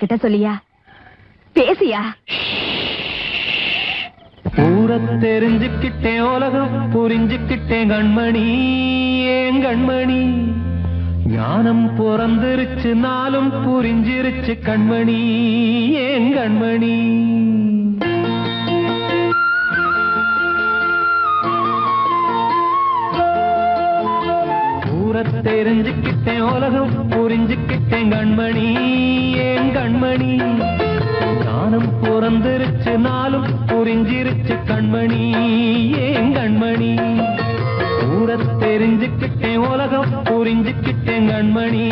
கிட்ட சொல்லியா பேசியா? ஊர தெரிஞ்சுக்கிட்டேன், உலகம் புரிஞ்சுக்கிட்டேன் கண்மணி, ஏன் கண்மணி. ஞானம் பிறந்திருச்சு, நாளும் புரிஞ்சிருச்சு கண்மணி, ஏன் கண்மணி. ஊர தெரிஞ்சுக்கிட்டேன், உலகம் புரிஞ்சுக்கிட்டேன் கண்மணி, ஏன் கண்மணி. ஞானம் பிறந்திருச்சு, நாளும் புரிஞ்சிருச்சு கண்மணி, ஏன் கண்மணி. ஊர தெரிஞ்சுக்கிட்டேன், உலகம் புரிஞ்சுக்கிட்டேன் கண்மணி,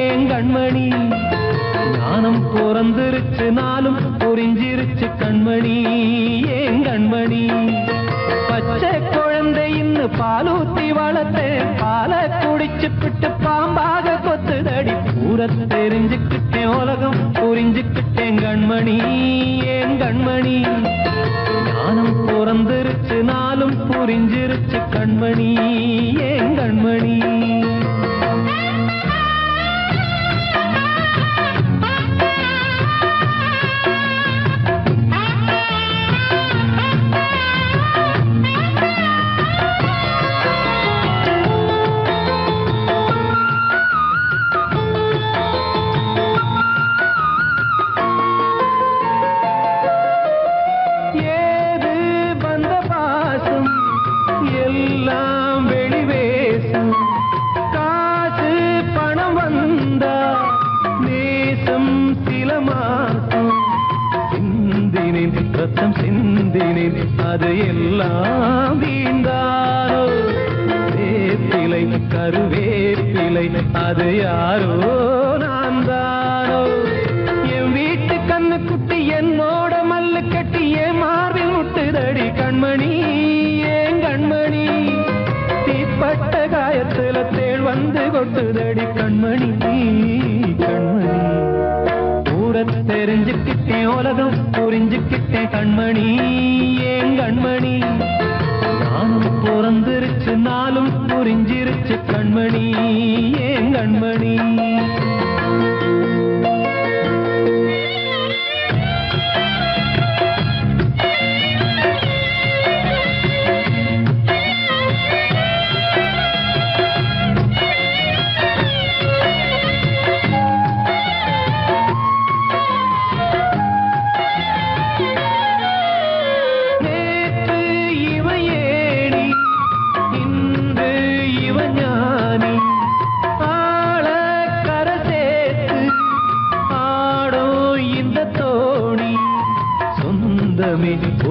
ஏன் கண்மணி. ஞானம் பிறந்திருச்சு, நாளும் புரிஞ்சிருச்சு கண்மணி, ஏன் கண்மணி. பச்சை குழந்தை இன்னும் பாலூத்தி வளர்த்தேன், பாலை குடிச்சு பிட்டு பாம்பாக கொத்துதடி. ஊர தெரிஞ்சுக்கிட்டேன், உலகம் புரிஞ்சுக்கிட்டேன் கண்மணி, ஏன் கண்மணி. ஞானம் பிறந்திருச்சு, நாளும் புரிஞ்சிருச்சு கண்மணி, ஏன் கண்மணி. அது எல்லாம் வீண்டாரோ, வேப்பிலை கருவேப்பிலை அது யாரோ நான் தானோ. என் வீட்டு கண்ணு குட்டி என்னோட மல்லு கட்டி என் மார்பில் முட்டுதடி கண்மணி, ஏன் கண்மணி. தீப்பட்ட காயத்துல தேள் வந்து கொட்டுதடி கண்மணி, கண்மணி. ஊர தெரிஞ்சுக்கிட்டேன், உலகம் புரிஞ்சுக்கிட்டேன் கண்மணி, ஏன் கண்மணி. ஞானம் பிறந்திருச்சு, நாளும் புரிஞ்சிருச்சு கண்மணி, ஏன் கண்மணி.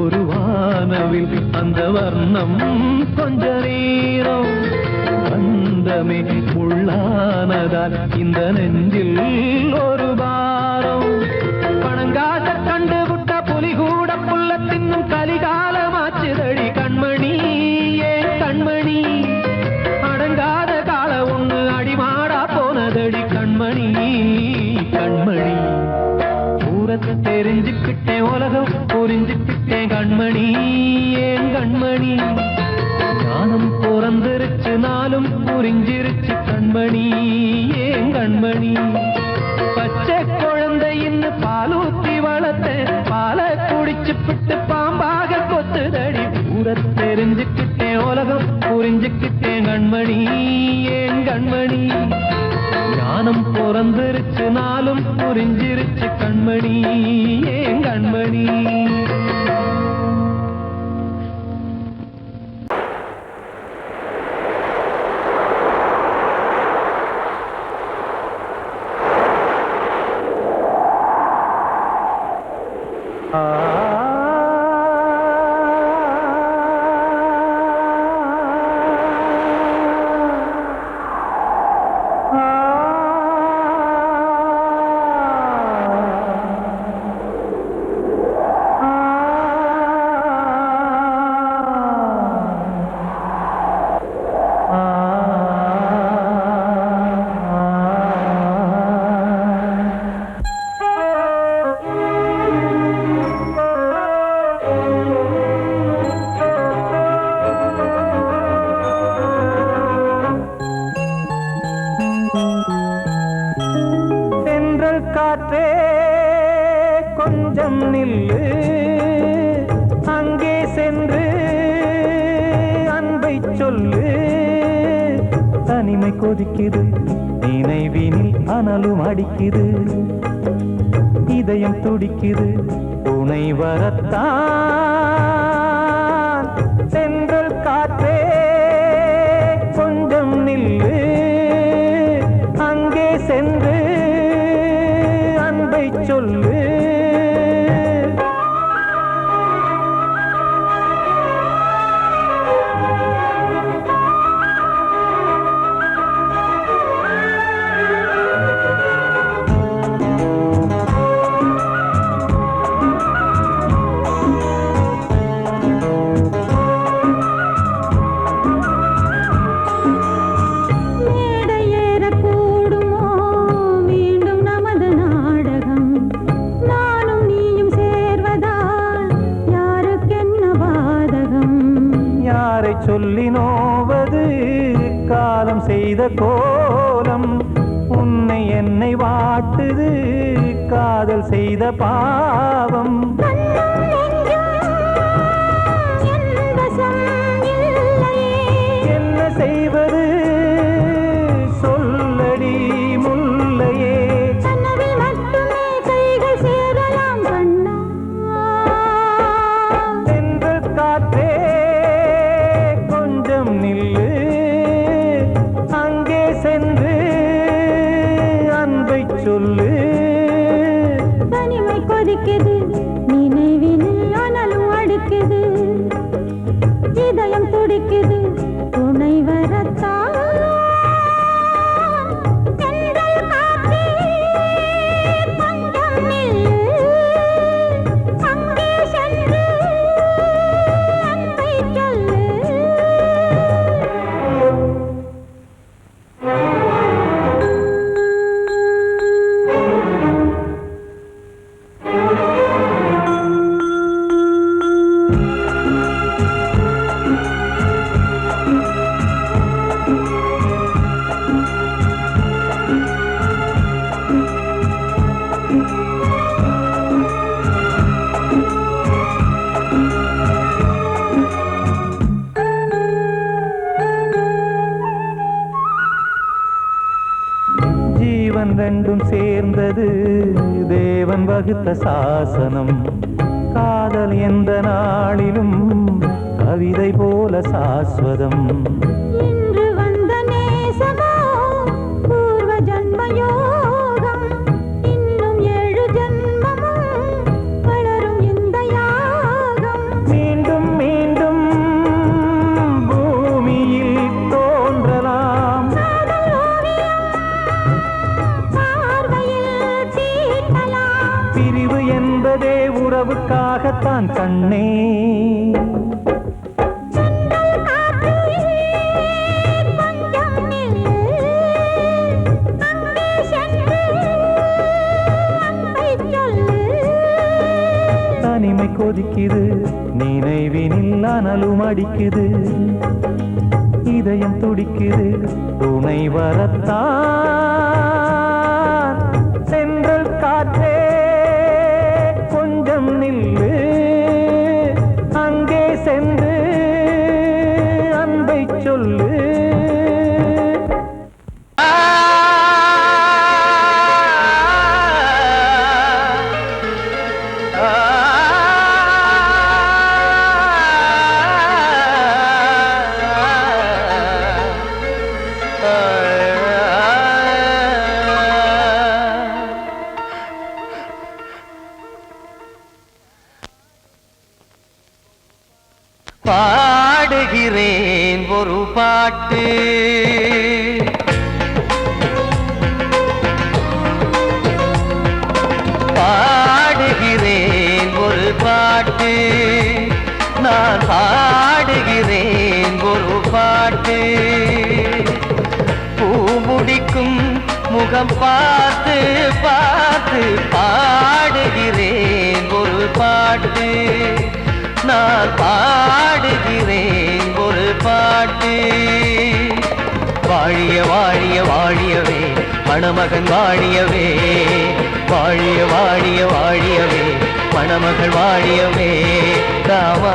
ஒரு வானவில் அந்த வர்ணம் கொஞ்ச நேரம் வந்தமே உள்ளானதால் இந்த நெஞ்சில் ஒரு பாரம். பணங்காட்ட கண்டு விட்ட புலி கூட புல்ல தின்னும் கலிகாலமாச்சுதடி கண்மணி, ஏன் கண்மணி. அடங்காத கால ஒண்ணு அடிமாடா போனதடி கண்மணி, கண்மணி. ஊரத்தை தெரிஞ்சுக்கிட்டேன், உலகம் புரிஞ்சுக்கிட்டேன் கண்மணி, ஏன் கண்மணி. ஞானம் பிறந்திருச்சு, நாளும் புரிஞ்சிருச்சு கண்மணி, ஏன் கண்மணி. பச்சை குழந்தை இன்னும் பாலூத்தி வளர்த்தேன், பாலை குடிச்சு பிட்டு பாம்பாக கொத்துதடி. ஊர தெரிஞ்சுக்கிட்டேன், உலகம் புரிஞ்சுக்கிட்டேன் கண்மணி, ஏன் கண்மணி. ஞானம் பிறந்திருச்சு, நாளும் புரிஞ்சிருச்சு கண்மணி, ஏன் கண்மணி. தனிமை கொதிக்குது நினைவினில் அனலும் அடிக்குது இதயம் துடிக்குது துணை வரத்தான் சென்றல் காற்றே கொஞ்சம் நில்லு அங்கே சென்று அன்பை சொல்லு சொல்லி நோவது காலம் செய்த கோலம் உன்னை என்னை வாட்டுது காதல் செய்த பாவம் என்ன செய்வது சொல்லடி முல்லையே சென்று காற்றே நில்லு அங்கே சென்று அன்பை சொல்லு தனிமை கொதிக்குது நினைவினில் அனலும் அடிக்குது இதயம் துடிக்குது துணை வரத்தான் ஜீவன் ரெண்டும் சேர்ந்தது தேவன் வகுத்த சாசனம் காதல் எந்த நாளிலும் கவிதை போல சாஸ்வதம் இன்று வந்த நேசமோ பூர்வ ஜன்ம யோகம் இன்னும் 7 ஜன்மமும் வளரும் இந்த யாகம் மீண்டும் மீண்டும் பூமியில் தோன்றலாம் பிரிவு என்பதே உறவுக்காகத்தான் கண்ணே தனிமை கொதிக்குது நினைவினில் அனலும் அடிக்குது இதயம் துடிக்குது துணை வரத்தான் சென்றல் காற்றே கொஞ்சம் நில்லு அங்கே சென்று அன்பை சொல்லு பாடுகிறேன் ஒரு பாட்டு பாடுகிறேன் ஒரு பாட்டு நான் பாடுகிறேன் ஒரு பாட்டு பூமுடிக்கும் முகம் பார்த்து பார்த்து பாடுகிறேன் ஒரு பாட்டு நான் பாடுகிறேன் ஒரு பாட்டு வாழிய வாழிய வாழியவே மணமகன் வாழியவே வாழிய வாழிய வாழியவே மணமகள் வாழியவே ராமா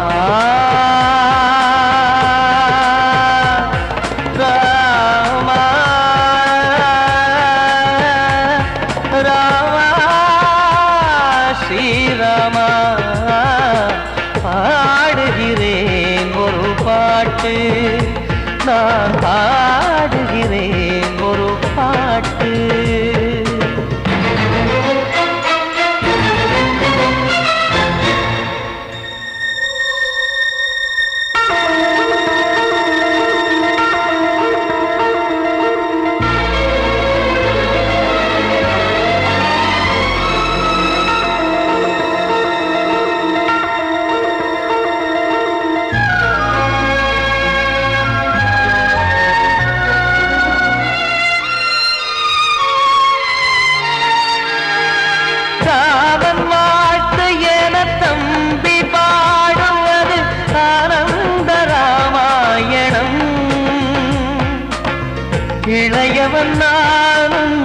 ராமா பாட்டு நான் பாடுகிறேன் ஒரு பாட்டு. இளையவன் நானும்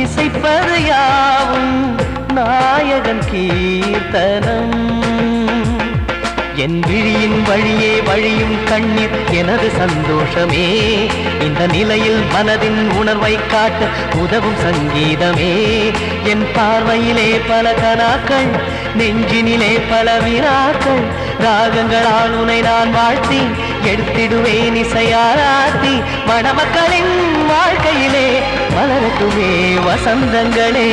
இசைப்பது யாவும் நாயகன் கீர்த்தனம். என் விழியின் வழியே வழியும் கண்ணீர் எனது சந்தோஷமே. இந்த நிலையில் மனதின் உணர்வை காட்ட உதவும் சங்கீதமே. என் பார்வையிலே பல கனாக்கள், நெஞ்சினிலே பல வினாக்கள். ராகங்களால் உனை நான் வாழ்த்தி எடுத்திடுவேன் இசையாராட்டி. மணமக்களின் வாழ்க்கையிலே மலரட்டுமே வசந்தங்களே.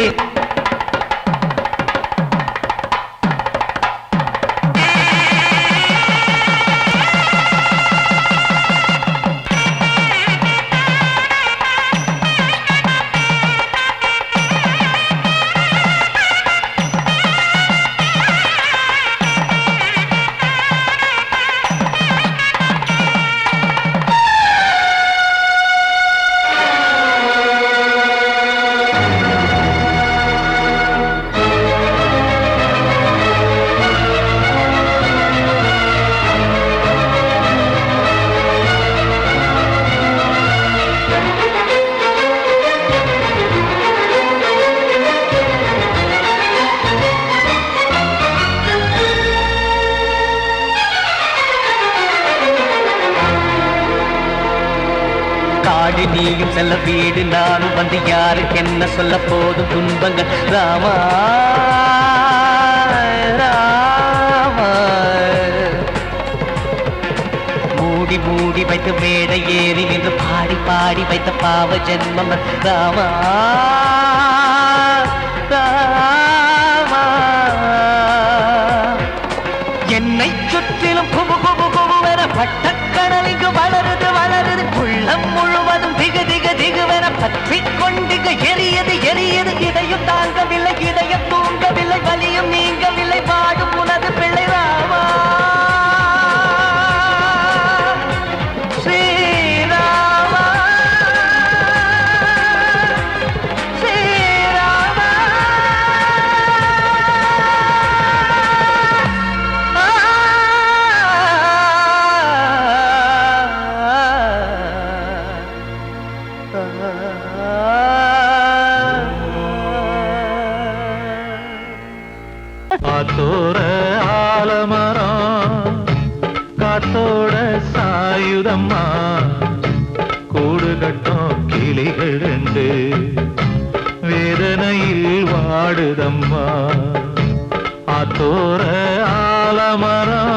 காடு நீயும் செல்ல வீடு நானும் வந்து யாருக்கு என்ன சொல்ல போதும் துன்பங்கள். ராமா ராமா மூடி மூடி வைத்து மேடை ஏறி நின்று பாடி பாடி வைத்த பாவ ஜென்மம். ராமா ராமா என்னை சுற்றிலும் குபு குபு குபுவென பட்டக்கடல் இங்கு வளருது வளருது. உள்ளம் முழுவதும் திகு திகு திகுவென பற்றி கொண்டிக எரியது எரியது. இதையும் தாங்கவில்லை இதயம் தூங்கவில்லை வலியும் நீங்கவில்லை பாடும் உனது பிள்ளை. ராமா ஸ்ரீராமா ஸ்ரீராமா. காத்தோர ஆலமரம் காத்தோட சாயுதம்மா. கூடு கட்டும் கிளிகள் ரெண்டு வேதனையில் வாடுதம்மா. ஆத்தோர ஆலமரம்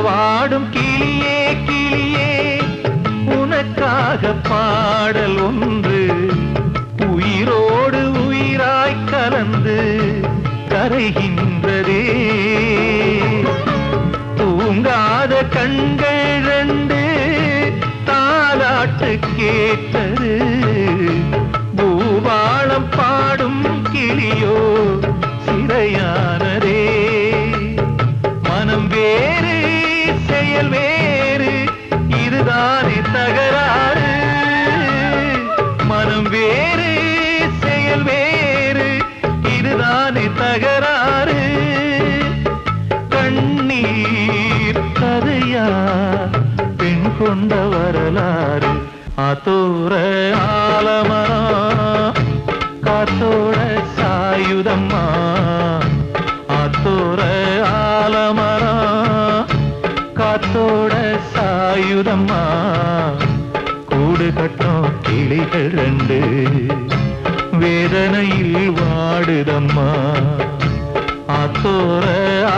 பாடும் கிளியே கிளியே உனக்காக பாடல் ஒன்று உயிரோடு உயிராய் கலந்து கரைகின்றதே. தூங்காத கண்கள் ரெண்டு தாலாட்டு கேட்டது. பூபாளம் பாடும் கிளியோ சிறையானதே. மனம் வேறு செயல் வேறு, இதுதானே தகராறு. மனம் வேறு செயல் வேறு, இதுதானே தகராறு. கண்ணீர் கதையா பெண் கொண்ட வரலாறு. ஆத்தோர ஆலமரம் காத்தோட சாயுதம்மா. ஆத்தோர ஆலமரம் காத்தோட சாயுதம்மா. கூடு கட்டும் கிளிகள் ரெண்டு வேதனையில் வாடுதம்மா. ஆத்தோர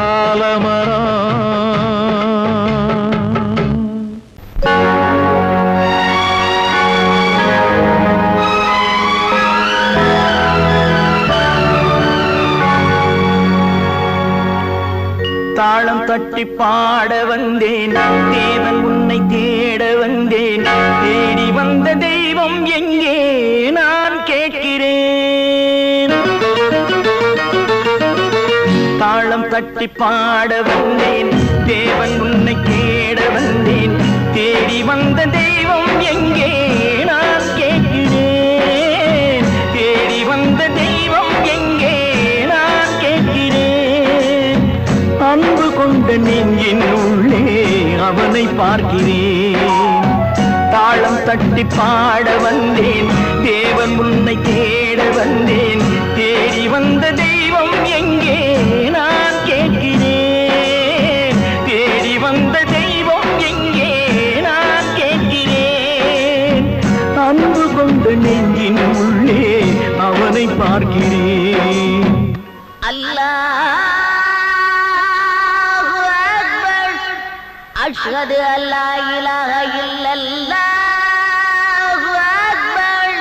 ஆலமரம். தாளம் தட்டி பாட வந்தேன், தேவன் உன்னை தேட வந்தேன். தேடி வந்த தெய்வம் எங்கே நான் கேட்கிறேன். தாளம் தட்டி பாட வந்தேன், தேவன் உன்னை தேட வந்தேன். தேடி வந்த தெய்வம் எங்கே நான் கேட்கிறேன். தேடி வந்த தெய்வம் எங்கே நான் கேட்கிறேன். அன்பு கொண்ட நெஞ்சின் உள்ளே அவனை பார்க்கிறேன். தாளம் தட்டி பாட வந்தேன், தேவன் உன்னை தேட வந்தேன். தேடி வந்த தெய்வம் எங்கே நான் கேட்கிறேன். தேடி வந்த தெய்வம் எங்கே நான் கேட்கிறேன். அன்பு கொண்ட நெஞ்சின் உள்ளே அவனை பார்க்கிறேன். அல்லாஹ் அஷ்ஹது அல்லா இலாஹ இல்லல்லாஹு அக்பர்.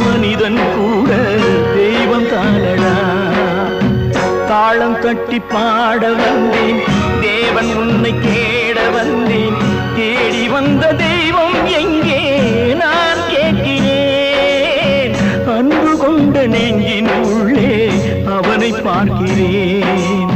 மனிதன் கூட தெய்வம் தானடா. தாளம் தட்டி பாட வந்தேன், தேவன் உன்னை தேட வந்தேன். தேடி வந்த தெய்வம் எங்கே நான் கேட்கிறேன். அன்பு கொண்ட நெஞ்சின் உள்ளே அவனை பார்க்கிறேன்.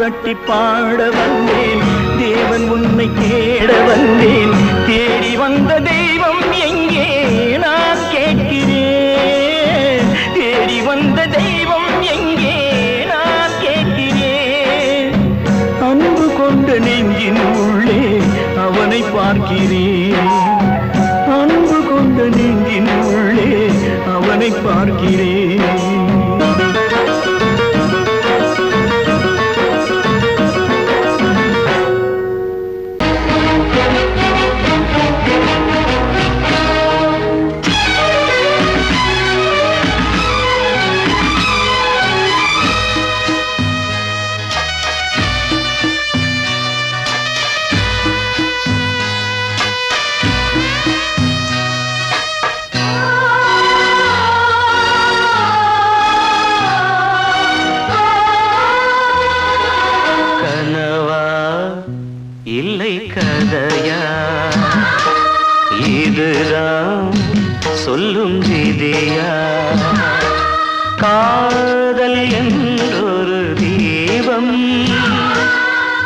தட்டி பாட வந்தேன், தேவன் உன்னை தேட வந்தேன். தேடி வந்த தெய்வம் எங்கே நான் கேட்கிறேன். தேடி வந்த தெய்வம் எங்கே நான் கேட்கிறேன். அன்பு கொண்ட நெஞ்சின் உள்ளே அவனை பார்க்கிறேன். அன்பு கொண்ட நெஞ்சின் உள்ளே அவனை பார்க்கிறேன். இல்லை கதையா இதுதான் சொல்லும் விதியா காதல் என்றொரு தீபம்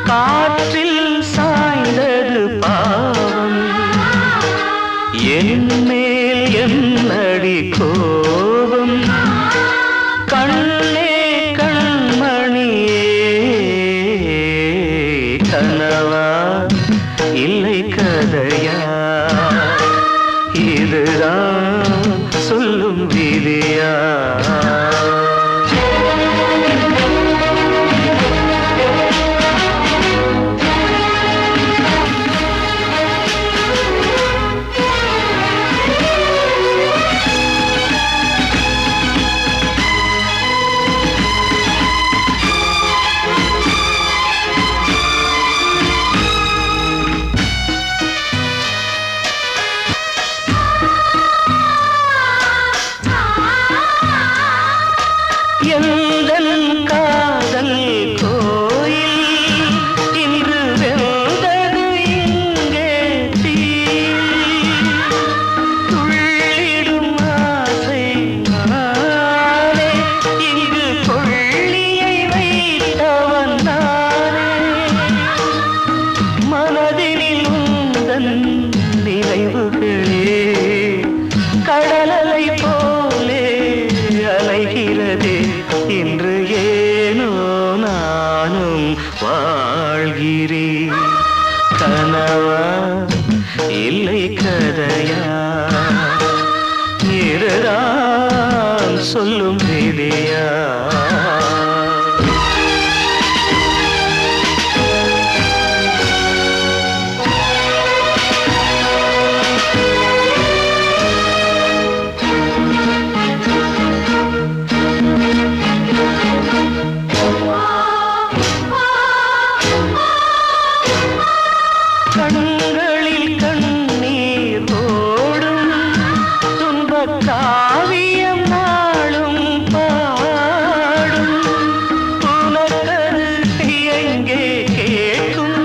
காற்றில் சாய்ந்தது பாவம் என் மேல் என்னடி கோபம் கண்ணே கண்மணியே கனவா இல்லை கதையா இதுதான் சொல்லும் விதியா இன்று ஏனோ நானும் வாழ்கிறேன் கனவா இல்லை கதையா இதுதான் சொல்லும் விதியா கண்களில் கண்ணீர் ஓடும் துன்பக் காவியம் நாளும் பாடும் உனக்கது எங்கே கேட்கும்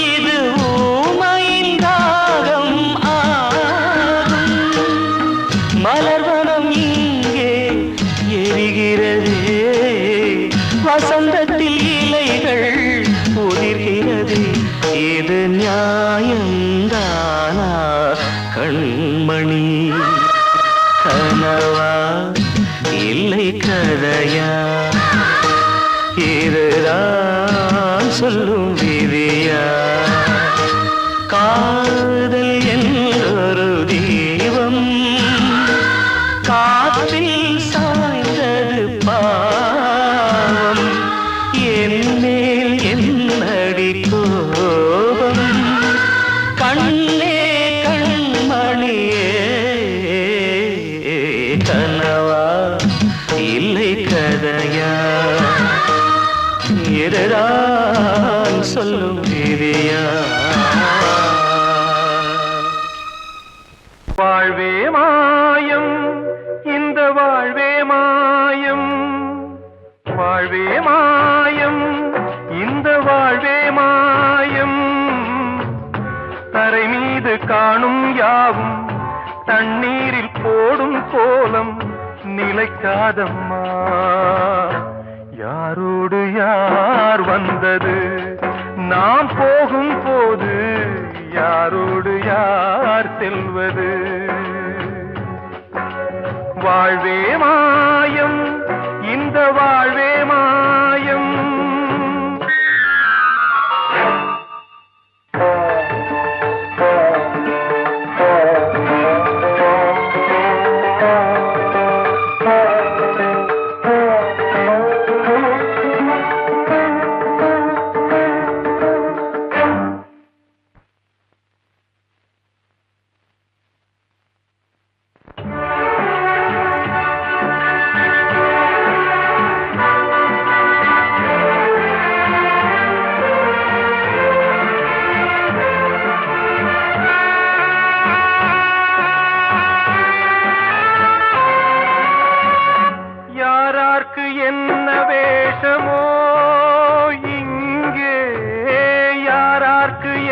இது ஊமையின் தாகம் ஆகும் மலர்வனம் இங்கே எரிகிறதே வசந்தத்தில் இலைகள் உதிர்கிறது இது நியாயந்தானா கண்மணி கனவா இல்லை கதையா இதுதான் சொல்லும் விதியா காதல் என்றொரு தீபம் காற்றில் சாய்ந்தது பாவம் என் மேல் என்னடி கோபம் கண்ணே கண்மணியே கனவா இல்லை கதையா இதுதான் சொல்லும் விதியா வாழ்வே மாயம் இந்த வாழ்வே மாயம் வாழ்வே மாயம் இந்த வாழ்வே மாயம் தரை மீது காணும் யாவும் தண்ணீரில் போடும் கோலம் நிலைக்காதம்மா யாரோடு யார் வந்தது நாம் போகும் போது யாரோடு யார் செல்வது வாழ்வே மாயம் இந்த வாழ்வே மாயம்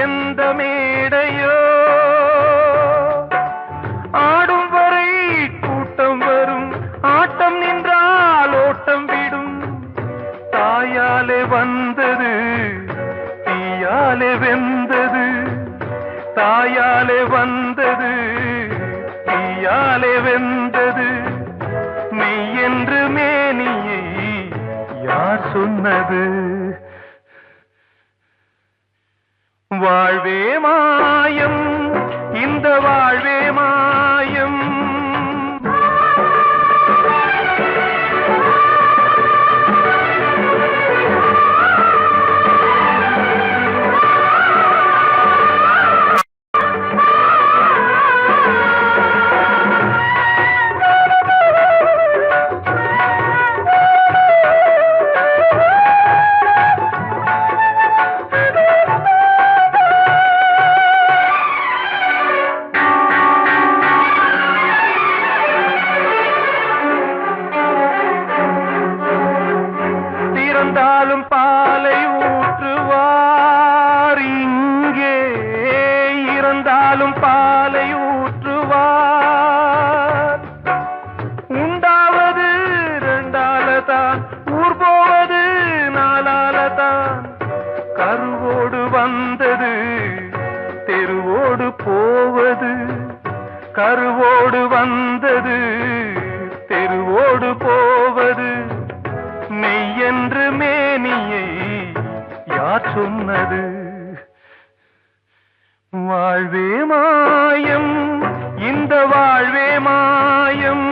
எந்த மேடையோ ஆடும் வரை கூட்டம் வரும் ஆட்டம் நின்றால் ஓட்டம் விடும் தாயாலே வந்தது தீயாலே வெந்தது தாயாலே வந்தது தீயாலே வெந்தது மெய் என்று மேனியை யார் சொன்னது வாழ்வே மாயம் இந்த வாழ்வே மாயம் இறந்தாலும் பாலை ஊற்றுவார் இங்கே இறந்தாலும் பாலை ஊற்றுவார் உண்டாவது ரெண்டாலதான் ஊர் போவது நாலாலதான் கருவோடு வந்தது தெருவோடு போவது கருவோடு வந்தது தெருவோடு போவது மெய் என்று மேனியை யார் சொன்னது வாழ்வே மாயம் இந்த வாழ்வே மாயம்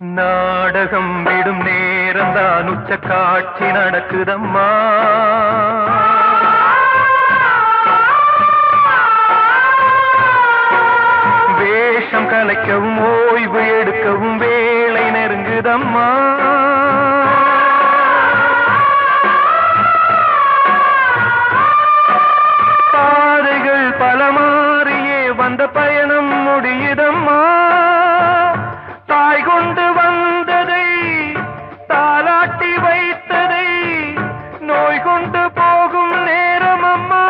நாடகம் விடும் நேரம்தான் உச்ச காட்சி நடக்குதம்மா வேஷம் கலைக்கவும் ஓய்வு எடுக்கவும் வேளை நெருங்குதம்மா பாதைகள் பல மாறியே வந்த பயணம் முடியுதம்மா தாய் கொண்டு வந்ததை தாலாட்டி வைத்ததை நோய் கொண்டு போகும் நேரம் அம்மா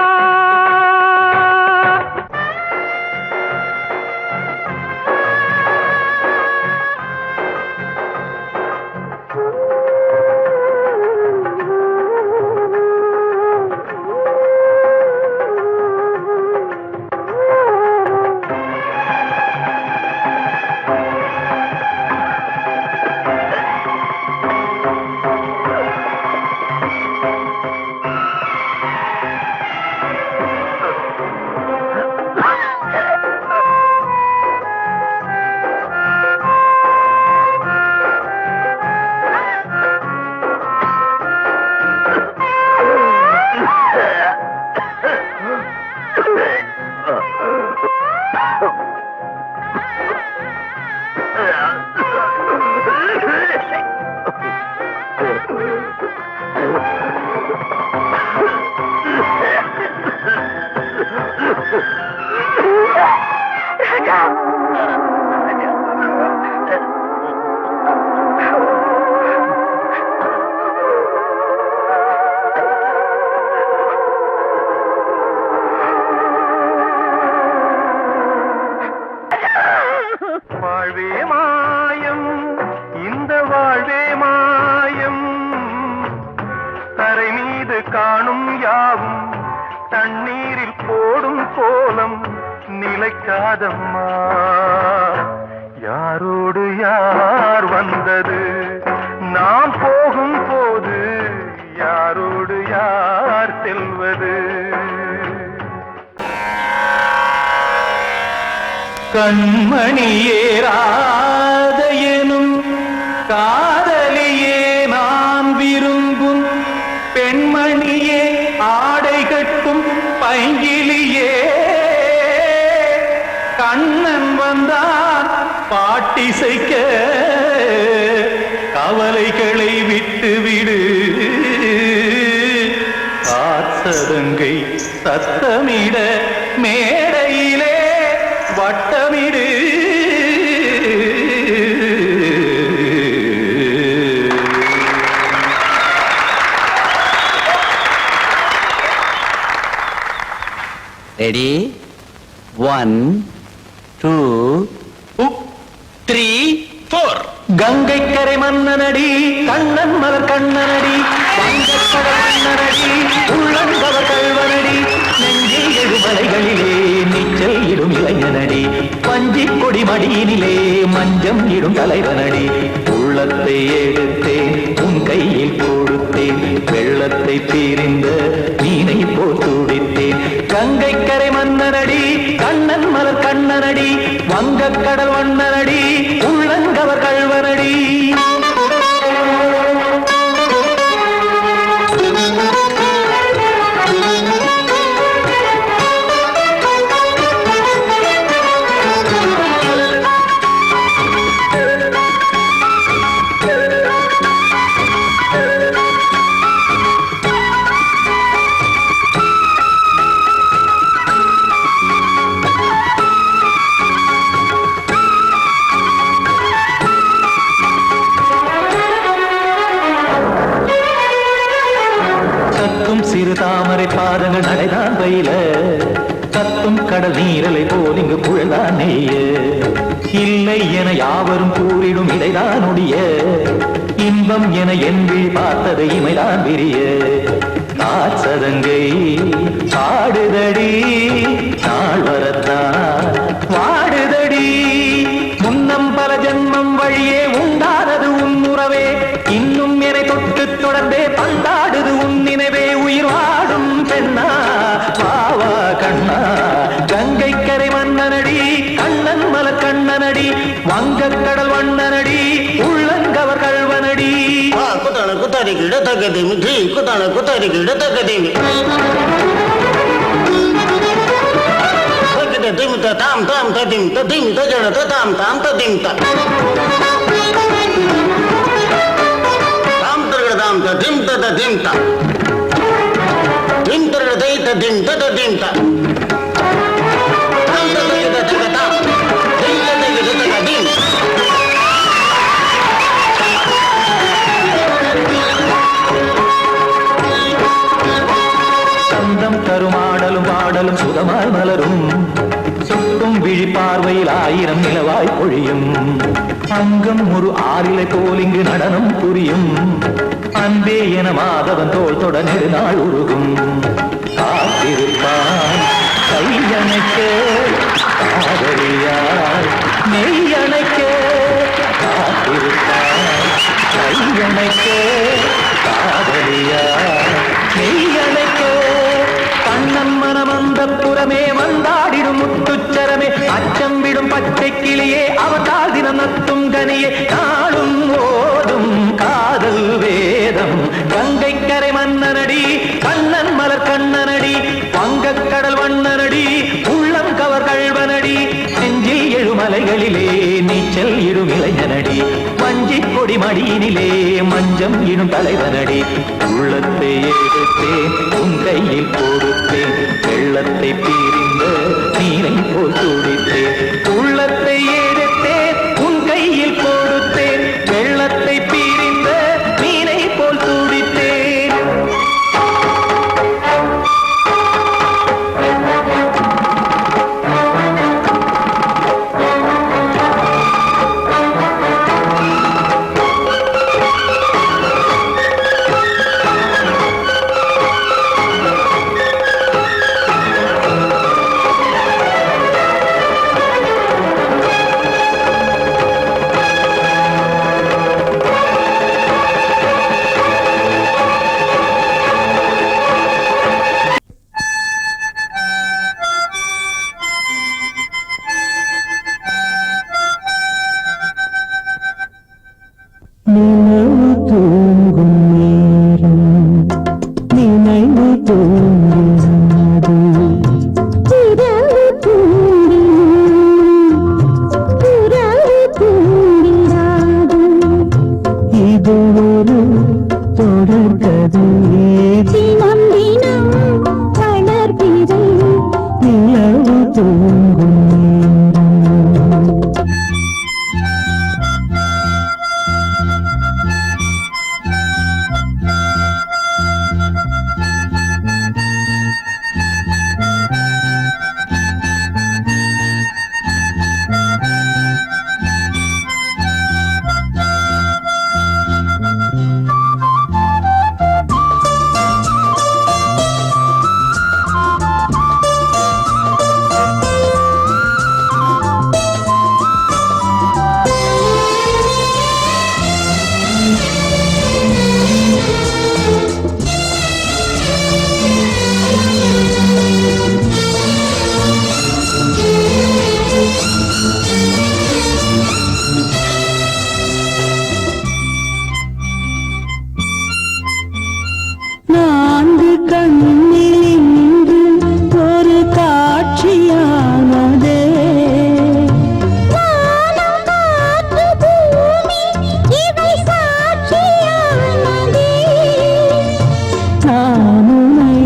வாழ்வே மாயம் இந்த வாழ்வே மாயம் தரை மீது காணும் யாவும் தண்ணீரில் போடும் கோலம் நிலைக்காதம்மா யாரோடு யார் வந்தது நாம் போகும் போது யாரோடு யார் செல்வது கண்மணியேராத எனும் காதலியே நான் விரும்பும் பெண்மணியே ஆடை கட்டும் பைங்கிலியே கண்ணன் வந்தான் பாட்டிசைக்க கவலைகளை விட்டுவிடு காத்ததங்கை சத்தமிட மேடையிலே வட்டமிடு ரெடி 1 2 3 4 கங்கை கரை மன்னனடி கண்ணன் மலர் கண்ணனடி வங்கக்கடல் மன்னனடி உள்ளங்கவர் கல்வனடி நெஞ்சில் எழுமலைகளிலே நீச்சல் இடும் இளைஞனடி பஞ்சிக் கொடி மடியினிலே மஞ்சம் இடும் தலைவனடி உள்ளத்தை எடுத்தேன் உன் கையில் கொடுத்தேன் வெள்ளத்தை பிரிந்த மீனை போல் துடித்தேன் கங்கை கரை மன்னனடி கண்ணன் மலர் கண்ணனடி வங்கக்கடல் வண்ணனடி உள்ளங்கவர் கல்வனடி சிறு தாமரை பாதங்கள் நடைதான் பயில கத்தும் கடல் நீரலை போல் இங்கு குழல்தான் நெய்ய இல்லை என யாவரும் கூறிடும் இடைதான் ஒடிய இன்பம் என என்பி பார்த்தது இமைதான் விரிய காசதங்கை பாடுதடி நாள் வரத்தான் வாடுதடி முன்னம் பல ஜன்மம் வழியே உண்டானது உன் உறவே இன்னும் என்னை தொட்டு தொடர்ந்தே பந்தாடுது உன் நினைவே உயிர் வாடும் பெண்ணா பாவா கண்ணா கங்கை கரை மன்னனடி கண்ணன் மலர் கண்ணனடி வங்கக்கடல் வண்ணனடி உள்ளங்கவர் கல்வனடி குத்தான குத்தாரி கிட தக்கதேமி டி குத்தான குத்தாரி கிட தக்கதேமி ததிம் தாம் தாம் ததிம் ததிம் தஜன தாம் தாம் ததிம் தாம் தாம் ததிம் ததிம் தாம் திம் தர தை ததிம் ததிம் தாம் தாம் ததிம் ததிம் தாம் திம் ததிம் ததிம் சந்தம் தருமாடலும் பாடலும் சுகமாய் மலரும் சுட்டும் விழி பார்வையில் ஆயிரம் நிலவாய் பொழியும் அங்கம் ஒரு ஆறிலை போல் இங்கு நடனம் புரியும் அன்பே என மாதவன் தோள் தொட நெடுநாள் உருகும் காத்திருப்பான் கையணைக்க காதலியார் மெய்யணைக்க காத்திருப்பான் கையணைக்க காதலியார் மெய்யணைக்க கண்ணன் மனமந்த புறமே வந்தாடிடும் முத்துச்சரமே அச்சம் விடும் பச்சை கிளியே அவதால் தினம் நத்தும் கனியே நாளும் ஓடும் காதல் வேதம் கங்கை கரை மன்னனடி கண்ணன் மலர் கண்ணனடி வங்கக்கடல் வண்ணனடி உள்ளம் கவர் கல்வனடி நெஞ்சில் எழுமலைகளிலே நீச்சல் இடும் இளைஞனடி வஞ்சிக் கொடி மடியினிலே மஞ்சம் இடும் தலைவனடி உள்ளத்தை எடுத்தேன் உன் கையில் கொடுத்தேன் வெள்ளத்தை பிரிந்த நீரை போல் துடித்தேன் உள்ளத்தை எடுத்தேன் உன் கையில் கொடுத்தேன் வெள்ளத்தை பிரிந்த நீரை போல் துடித்தேன் தினம் தினம் வளர்பிறை நிலவு தூங்கும் நான்கு கண்ணில் இன்று ஒரு காட்சியானதே நான் உன்னை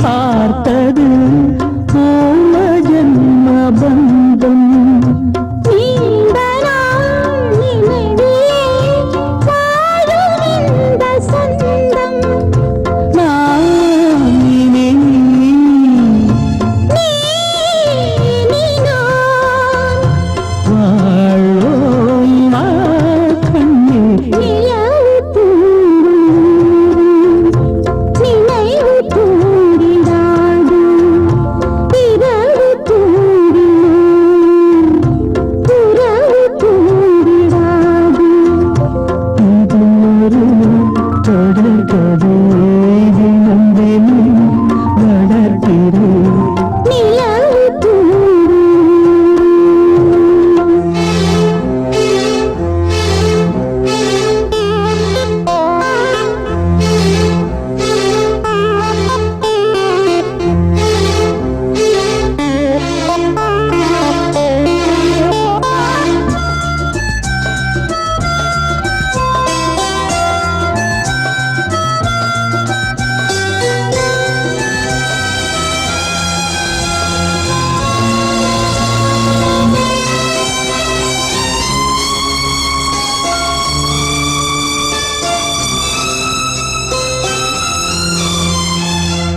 பார்த்தது பூர்வ ஜன்ம பந்தம் நீண்ட நாள் நினைவே வாழும் இந்த சொந்தம்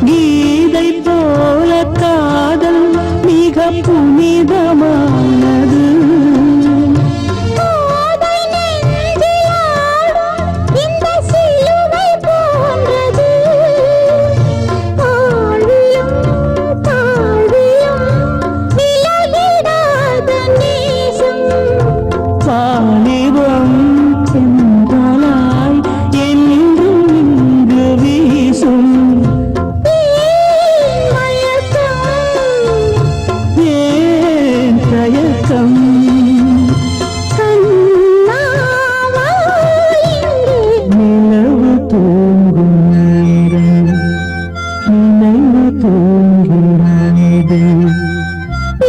கீதை போல காதல் மிக புனிதமானது இந்த சிலுவை போன்றது ஆழியும் தாழியும் விலகிடாத நேசம் வாலிபம் சென்றலாய் என்றும் இங்கு வீசும் நிலவு தூங்கும் நேரம் நினைவு தூங்கிறது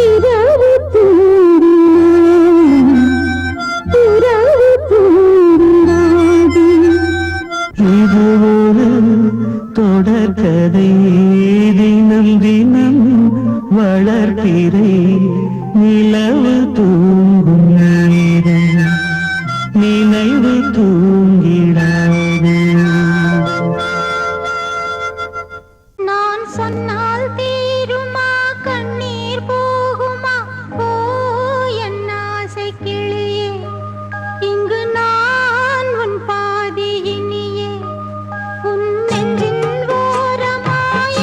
இரவு தூங்கிறது இது ஒரு தொடர்கதை தினம் தினம் வளர்பிறை நிலவு தூங்கும் நேரம் நினைவு தூங்கிடாது நான் சொன்னால் தீருமா கண்ணீர் போகுமா ஓ என் ஆசை கிளியே இங்கு நான் உன் பாதி இனியே உன் நெஞ்சின் ஓரமாய்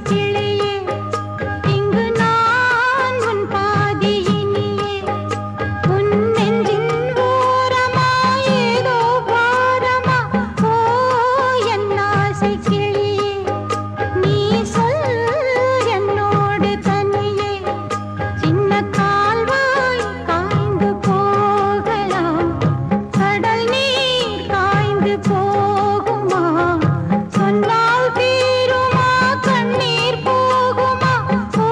கிளியே இங்கு நான் உன் பாதியினியே உன் நெஞ்சின் ஓரமா ஏதோ பாரமா ஓ என் ஆசை கிளியே நீ சொல் என்னோடு தனியே சின்ன கால்வாய் காய்ந்து போகலாம் கடல் நீர் காய்ந்து போகுமா சொன்னால் தீருமா கண்ணீர் போகுமா ஓ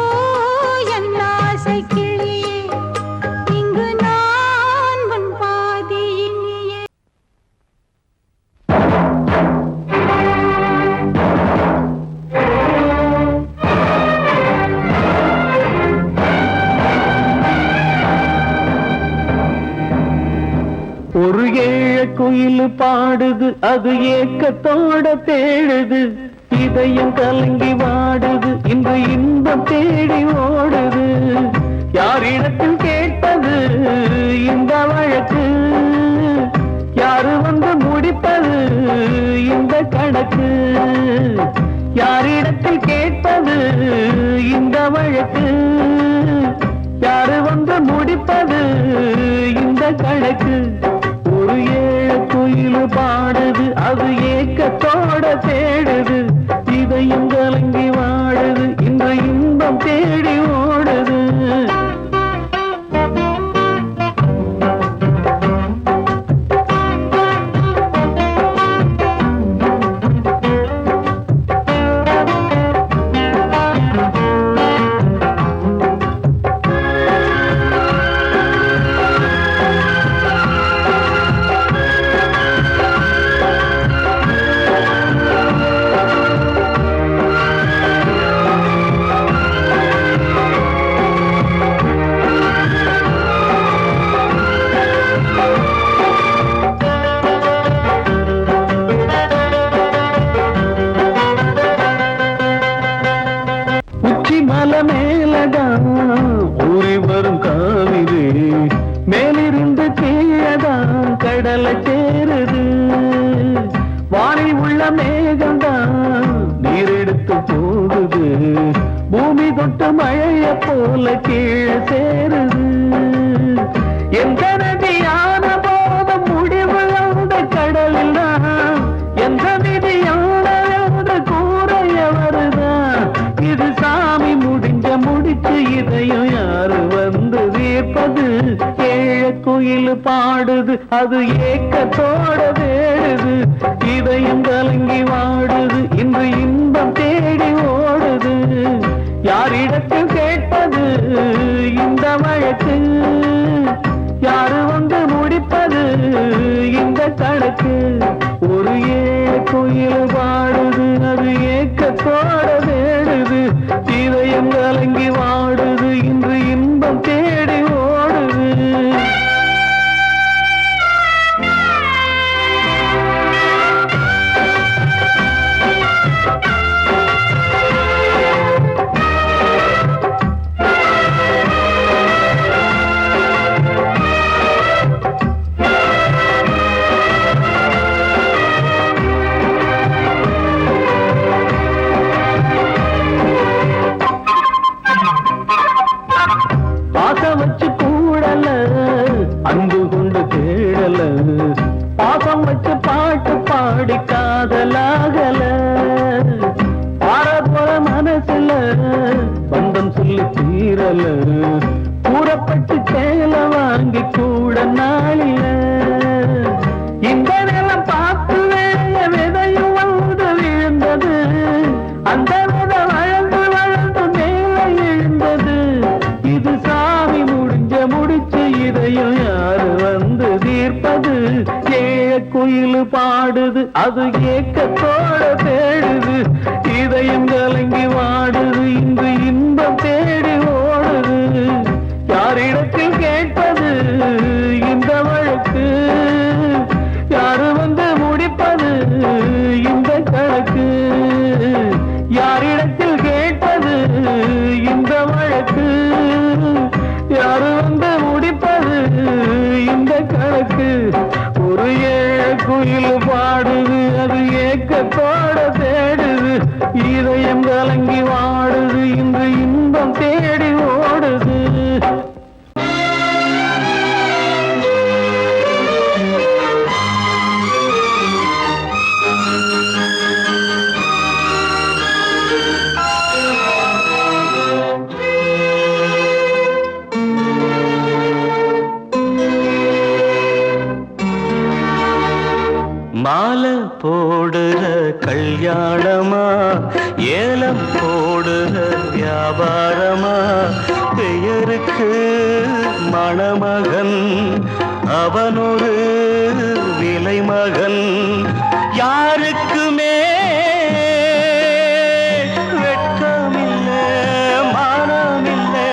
என் ஆசை கிளியே இங்கு நான் உன் பாதியினியே ஒரு ஏழ குயில் பாடுது அது ஏக்கத்தோட தேடுது இதயம் கலங்கி வாடுது இன்று இன்பம் தேடி ஓடுது யாரிடத்தில் கேட்டது இந்த வழக்கு யாரு வந்து முடிப்பது இந்த கணக்கு யாரிடத்தில் கேட்பது இந்த வழக்கு யாரு வந்து முடிப்பது இந்த கணக்கு ஒரு ஏழ குயில் பாடுது அது ஏக்கத்தோட தேடுது இதயம் கலங்கி வாடுது இந்த இன்பம் தேடி ஓடுது உச்சி மலை மேலதான் ஊறி வரும் காவிரி மேலிருந்து கீழதான் கடலை சேருது வானில் உள்ள மேகம்தான் நீரெடுத்து போகுது பூமி தொட்டு மழைய போல கீழே சேருது எந்த நதியான போதும் முடிவு அந்த கடலில் தான் எந்த விதியான கூறைய வருதான் இது சாமி முடிச்சு இதையும் யாரு வந்து தீர்ப்பது ஏழ குயில் பாடுது அது ஏக்கத்தோட வேடுது இதயம் கலங்கி வாடுது இன்று இன்பம் தேடி ஓடுது யாரிடத்தில் கேட்பது இந்த வழக்கு யாரு வந்து முடிப்பது இந்த கணக்கு ஒரு ஏழ குயில் பாடுது அது ஏக்கத்தோட வேடுது இதயம் கலங்கி வாடுது இன்று இன்பம் தேடி ஓடுது பாசம் வச்சு கூடல அன்பு கொண்டு தேடல பாசம் வச்சு பாட்டு பாடி காதலாகல பார போற மனசுல பந்தம் சொல்லி தீரல கூறப்பட்டு சேல வாங்கி கூட நாளில இந்த நிலம் பார்த்து விதையும் வந்து விழுந்தது அந்த விதை வளர்ந்து வளர்ந்து மேலே எழுந்தது இது சாமி முடிச்சு இதையும் யாரு வந்து தீர்ப்பது ஏழ குயில் பாடுது அது ஏக்கத்தோட தேடுது இதயம் கலங்கி வாடுது இன்று இன்பம் தேடி ஓடுது யாரிடத்தில் கேட்பது இந்த வழக்கு யாரு வந்து முடிப்பது இந்த கணக்கு யாரிடத்தில் கேட்பது இந்த வழக்கு யாரு வந்து முடிப்பது இந்த கணக்கு ஒரு ஏழ குயில் பாடுது அது ஏக்கத்தோட தேடுது இதயம் கலங்கி வாடுது இன்று இன்பம் தேடி ஓடுது. மாலை போடுற கல்யாணமா, ஏலம் போடுற வியாபாரமா, பெயருக்கு மணமகன் அவனொரு விலை மகன். யாருக்குமே வெட்கமில்லை மானமில்லை.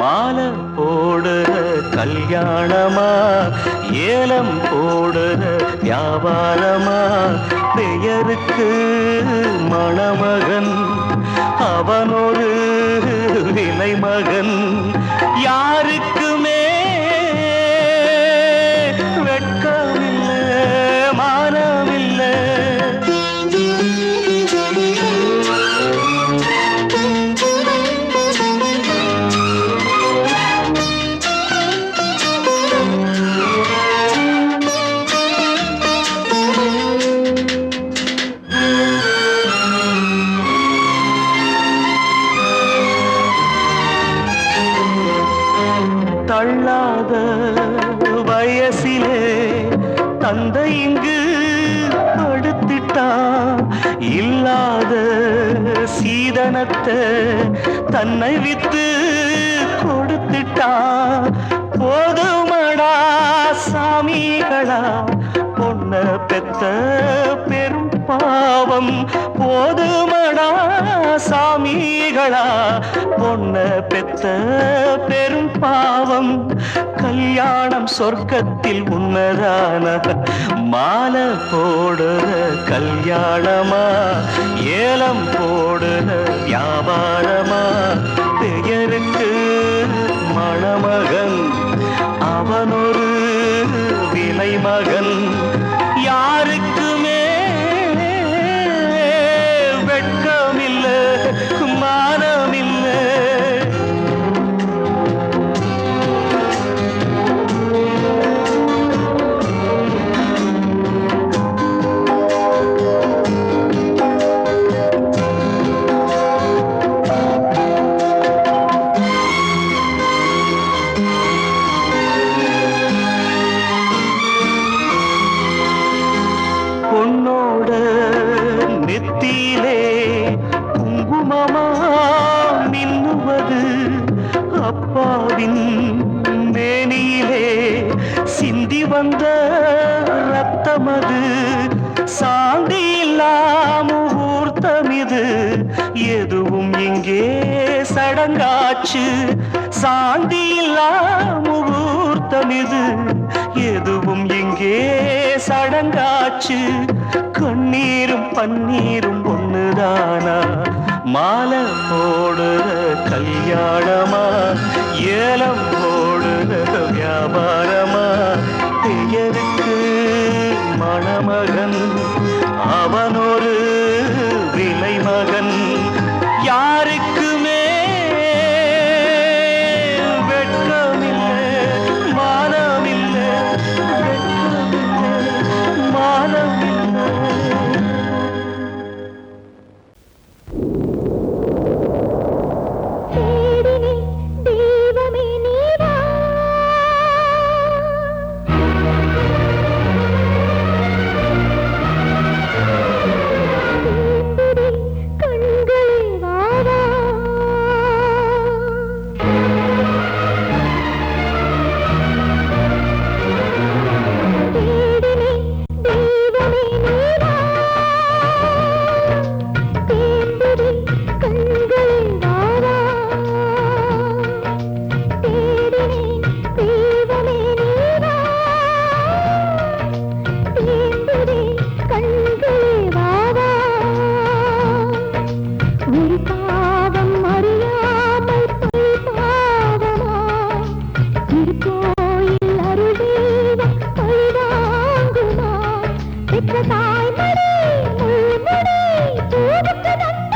மாலை போடுற கல்யாணமா, ஏலம் போடுற வியாபாரமா, பெயருக்கு மணமகன் அவனொரு விலை மகன். யாருக்குமே வெட்கமில்லை மானமில்லை. தள்ளாத வயசிலே தந்தை இங்கு படுத்திட்டான். இல்லாத சீதனத்தை தன்னை வித்து கொடுத்துட்டான். போதுமடா சாமிகளா பொண்ண பெத்த பெரும் பாவம். போதுமடா சாமிகளா பொண்ண பெத்த பெரும் பாவம். கல்யாணம் சொர்க்கத்தில் உன்னதான மாலை போடுற கல்யாணமா, ஏலம் போடுற வியாபாரமா, பெயருக்கு மணமகன் அவனொரு விலை மகன். யாருக்குமே வெட்கமில்லை மானமில்லை. பொன்னோட நெத்தியிலே குங்குமமா மின்னுவது, அப்பாவின் மேனியிலே சிந்தி வந்த ரத்தமது. சாந்தி இல்லா முகூர்த்தமிது, எதுவும் இங்கே சடங்காச்சு. சாந்தி இல்லா முகூர்த்தமிது, எதுவும் இங்கே சடங்காச்சு. கண்ணீரும் பன்னீரும் ஒண்ணுதானா, மாலை போடுற கல்யாணமா, ஏலம் போடுற வியாபாரமா, பெயருக்கு மணமகன் அவனொரு விலை மகன். யாருக்குமே வெட்கமில்லை மானமில்லை. வெட்கமில்லை மானமில்லை. பெற்ற தாய்மடி முள்முடி பூவுக்கு நன்றி.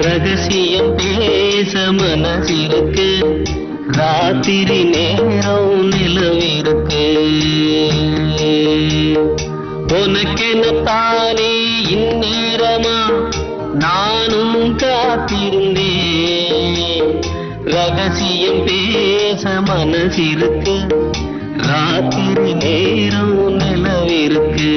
ரகசியம் பேச மனசிருக்கு, ராத்திரி நேரம் நிலவிருக்கு. உனக்கென தானே இந்நேரமா நானும் காத்திருந்தேன். ரகசியம் பேச மனசிருக்கு, ராத்திரி நேரம் நிலவிருக்கு.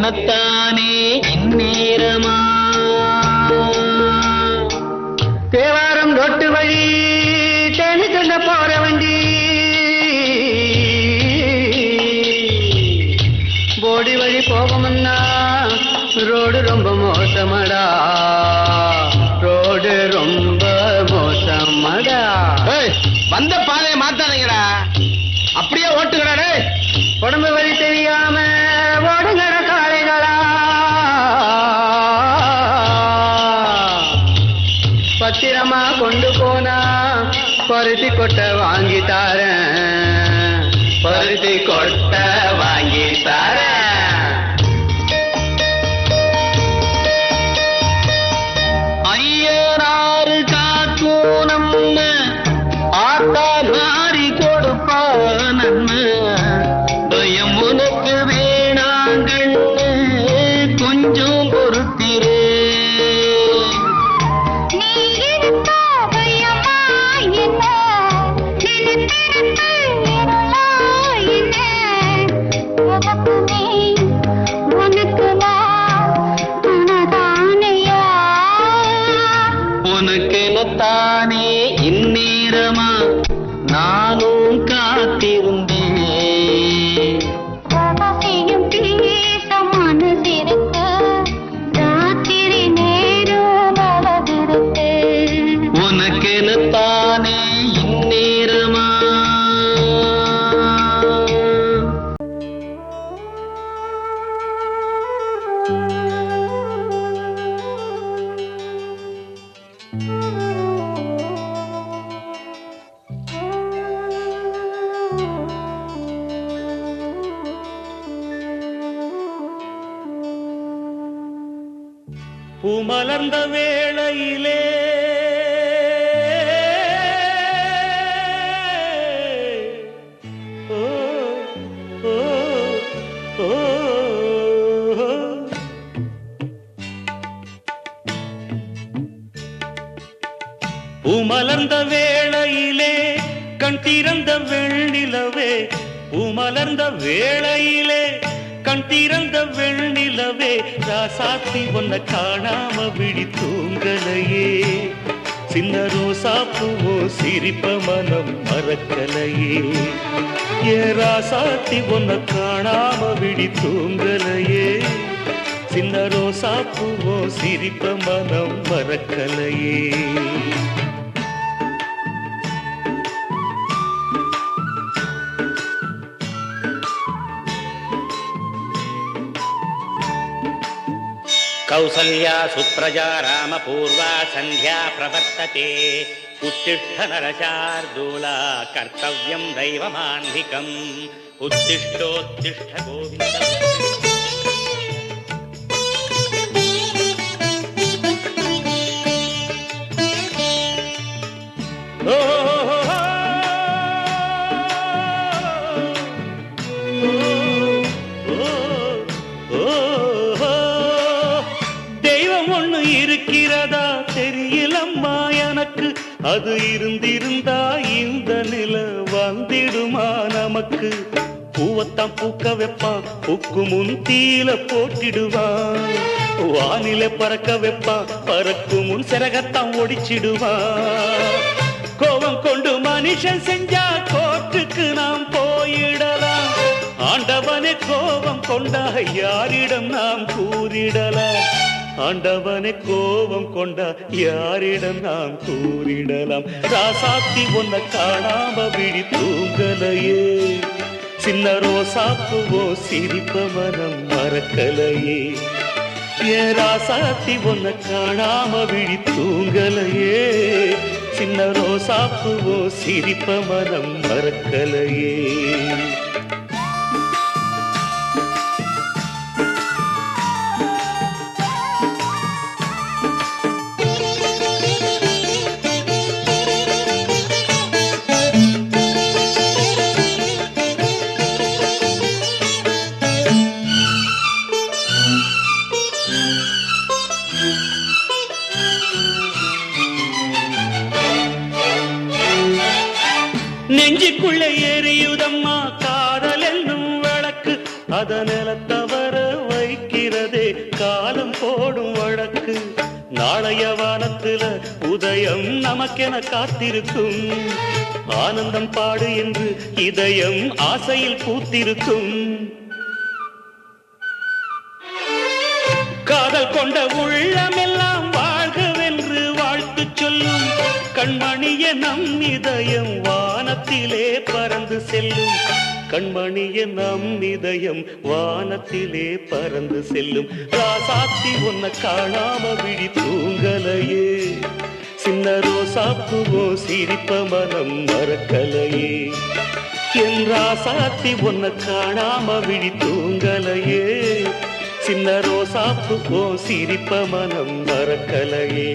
உனக்கெனத்தானே இந்நேரமா தேவாரம் ரொட்டு வழி தேனி சொல்ல போற வண்டி போடி வழி போகமுன்னா ரோடு ரொம்ப மோசமடா ரோடு ரொம்ப மோசமடா வந்த பாதையை மாத்தாதீங்கடா அப்படியே ஓட்டுங்கடா உடம்பு வழி தெரியாம ஓடுங்கட காளைகளா பத்திரமா கொண்டு போனா பருத்தி கொட்டை வாங்கி தாரேன் பருத்தி கொட்டை வாங்கி தாரேன் ஐயனாறு காக்கும் நம்ம ஆத்தா மாறி கொடுப்பா நன்மை பயம் உனக்கு வேணாங்கண்ணு கொஞ்சம் பொறுத்திரே நீ இருக்கா பயமா என்ன நினைத்திருக்க இருளா என்ன உனக்கு நீ உனக்கு நான் உனதானையா உனக்கெனத்தானே இந்நேரமா நானும் காத்திருந்தேன் ரகசியம் பேச மனசிருக்க ராத்திரி நேரம் அழகிருக்கு உனக்கெனத்தானே இந்நேரமா பூமலர்ந்த வேளையிலே ஓ, ஓ, ஓ, பூமலர்ந்த வேளையிலே கண் திறந்த வெண்ணிலவே பூமலர்ந்த வேளையிலே கண் திறந்த வெண்ணிலவே ராசாத்தி ஒன்ன காணாம விழி தூங்கலையே சின்ன ரோசா பூவோ சிரிப்ப மனம் மறக்கலையே ஏ ராசாத்தி ஒன்ன காணாம விழி தூங்கலையே சின்ன ரோசா பூவோ சிரிப்ப மனம் மறக்கலையே कौसल्या सुप्रजा रामपूर्वा सन्ध्या प्रवर्तते उत्तिष्ठ नरशार्दूला कर्तव्यं दैवमान्धिकम् उत्तिष्ठोत्तिष्ठ गोविन्द இருக்கிறதா தெரியலம்மா எனக்கு அது இருந்திருந்தா இந்த நில வந்திடுமா நமக்கு பூவத்தான் பூக்க வைப்பான் பூக்கு முன் தீல போட்டிடுவான் வானில பறக்க வைப்பான் பறக்கு முன் சிறகத்தான் ஒடிச்சிடுவான் கோபம் கொண்டு மனுஷன் செஞ்சா கோட்டுக்கு நாம் போயிடலாம் ஆண்டவனே கோபம் கொண்டா யாரிடம் நாம் கூறிடலாம் ஆண்டவனை கோபம் கொண்டா யாரிடம் நாம் கூறிடலாம் ராசாத்தி ஒன்ன காணாம விழி தூங்கலையே சின்ன ரோசாப்புவோ சிரிப்ப மனம் மறக்கலையே ஏ ராசாத்தி ஒன்ன காணாம விழி தூங்கலையே சின்ன ரோசாப்புவோ சிரிப்ப மனம் மறக்கலையே நெஞ்சுக்குள்ளே எரியுதம்மா காதல் என்னும் விளக்கு அத நிலத்தவர வைக்க நாளைய வானத்துல உதயம் நமக்கென காத்திருக்கும் ஆனந்தம் பாடு என்று இதயம் ஆசையில் பூத்திருக்கும் காதல் கொண்ட உள்ளமெல்லாம் வாழ்கவென்று வாழ்த்து சொல்லும் கண்மணிய நம் இதயம் வானத்திலே பறந்து செல்லும் கண்மணிய நம் இதயம் வானத்திலே பறந்து செல்லும் ராசாத்தி உன்னை காணாம விழி தூங்கலையே சின்ன ரோசாப்புவோ சிரிப்ப மனம் மறக்கலையே என் ராசாத்தி உன்னை காணாம விழி தூங்கலையே சின்ன ரோசாப்புவோ சிரிப்ப மனம் மறக்கலையே